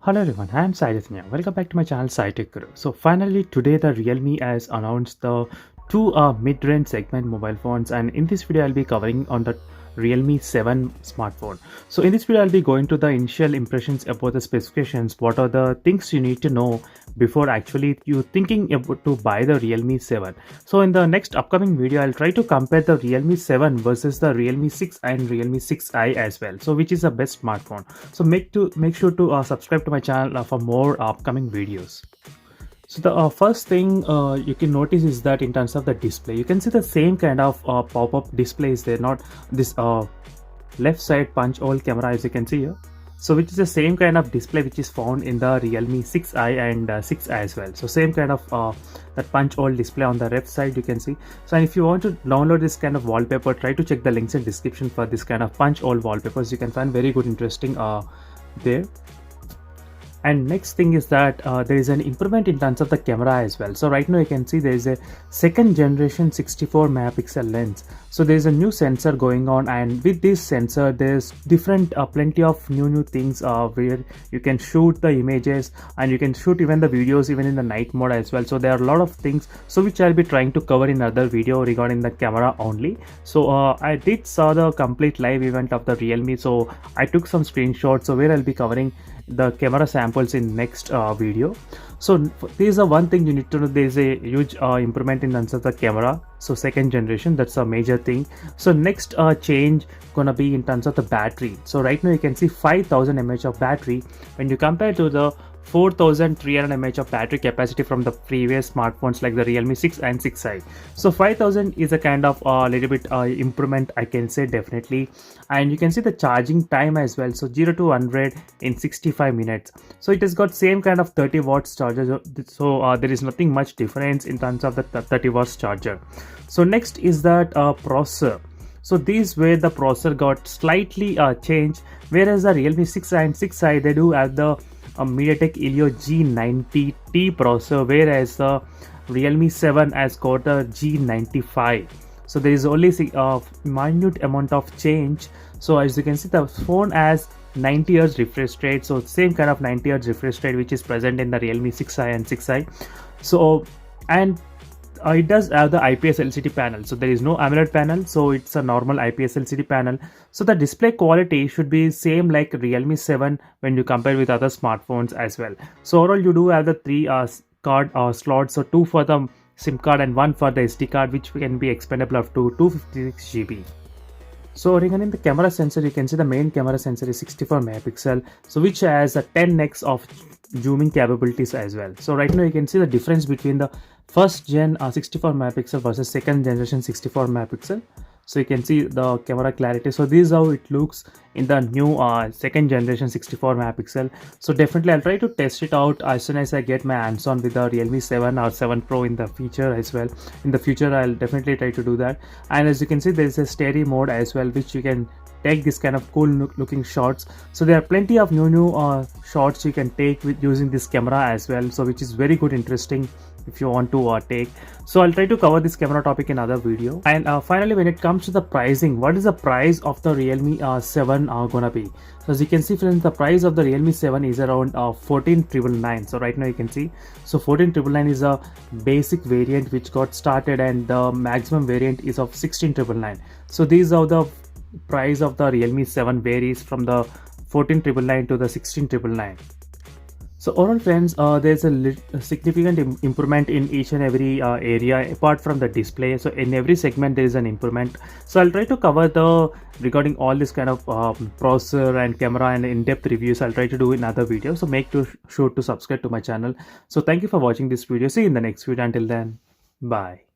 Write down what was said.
Hello everyone, I am Saidithnya. Welcome back to my channel SciTech Guru. So finally today the Realme has announced the two mid-range segment mobile phones, and in this video I'll be covering on the Realme 7 smartphone. So in this video I'll be going to the initial impressions about the specifications, what are the things you need to know before actually you thinking about to buy the Realme 7. So in the next upcoming video I'll try to compare the Realme 7 versus the Realme 6 and Realme 6i as well. So which is the best smartphone. So make sure to subscribe to my channel for more upcoming videos. So the first thing you can notice is that in terms of the display, you can see the same kind of pop-up displays there, not this left side punch hole camera as you can see here. So which is the same kind of display which is found in the Realme 6i and 6i as well. So same kind of that punch hole display on the left side you can see. So and if you want to download this kind of wallpaper, try to check the links in description for this kind of punch hole wallpapers. You can find very good interesting there. And next thing is that there is an improvement in terms of the camera as well. So right now you can see there is a second generation 64 megapixel lens. So there is a new sensor going on, and with this sensor there's different plenty of new things where you can shoot the images and you can shoot even the videos even in the night mode as well. So there are a lot of things so which I'll be trying to cover in another video regarding the camera only. So I did saw the complete live event of the Realme, so I took some screenshots, so where I'll be covering the camera samples in next video. So this is the one thing you need to know, there is a huge improvement in terms of the camera. So second generation, that's a major thing. So next change gonna be in terms of the battery. So right now you can see 5000 mAh of battery when you compare to the 4300 mAh of battery capacity from the previous smartphones like the Realme 6 and 6i. So 5000 is a kind of little bit improvement, I can say, definitely. And you can see the charging time as well. So 0 to 100 in 65 minutes. So it has got same kind of 30 watts charger. So there is nothing much difference in terms of the 30 watts charger. So next is that processor. So these where the processor got slightly changed, whereas the Realme 6 and 6i they do have the MediaTek Helio G90T processor, whereas the Realme 7 has got a G95. So there is only a minute amount of change. So as you can see, the phone has 90 Hz refresh rate. So same kind of 90 Hz refresh rate which is present in the Realme 6i and 6i. So and it does have the IPS LCD panel, so there is no AMOLED panel, so it's a normal IPS LCD panel. So the display quality should be same like Realme 7 when you compare with other smartphones as well. So overall you do have the three card slots, so two for the SIM card and one for the SD card, which can be expandable up to 256 GB. So regarding the camera sensor, you can see the main camera sensor is 64 megapixel, so which has a 10x of zooming capabilities as well. So right now you can see the difference between the first gen 64 megapixel versus second generation 64 megapixel. So you can see the camera clarity. So this is how it looks in the new second generation 64 megapixel. So definitely I'll try to test it out as soon as I get my hands on with the Realme 7 or 7 Pro in the future as well. In the future I'll definitely try to do that. And as you can see there is a stereo mode as well, which you can take this kind of cool looking shots. So there are plenty of new shots you can take with using this camera as well, so which is very good interesting if you want to take. So I'll try to cover this camera topic in another video. And finally, when it comes to the pricing, what is the price of the Realme 7 gonna be? So as you can see friends, the price of the Realme 7 is around 14,999. So right now you can see, so 14,999 is a basic variant which got started, and the maximum variant is of 16,999. So these are the price of the Realme 7 varies from the 14,999 to the 16,999. So overall friends, there's a significant improvement in each and every area apart from the display. So in every segment there is an improvement. So I'll try to cover the regarding all this kind of processor and camera and in-depth reviews. I'll try to do in another video. So make sure to subscribe to my channel. So thank you for watching this video. See you in the next video. Until then, bye.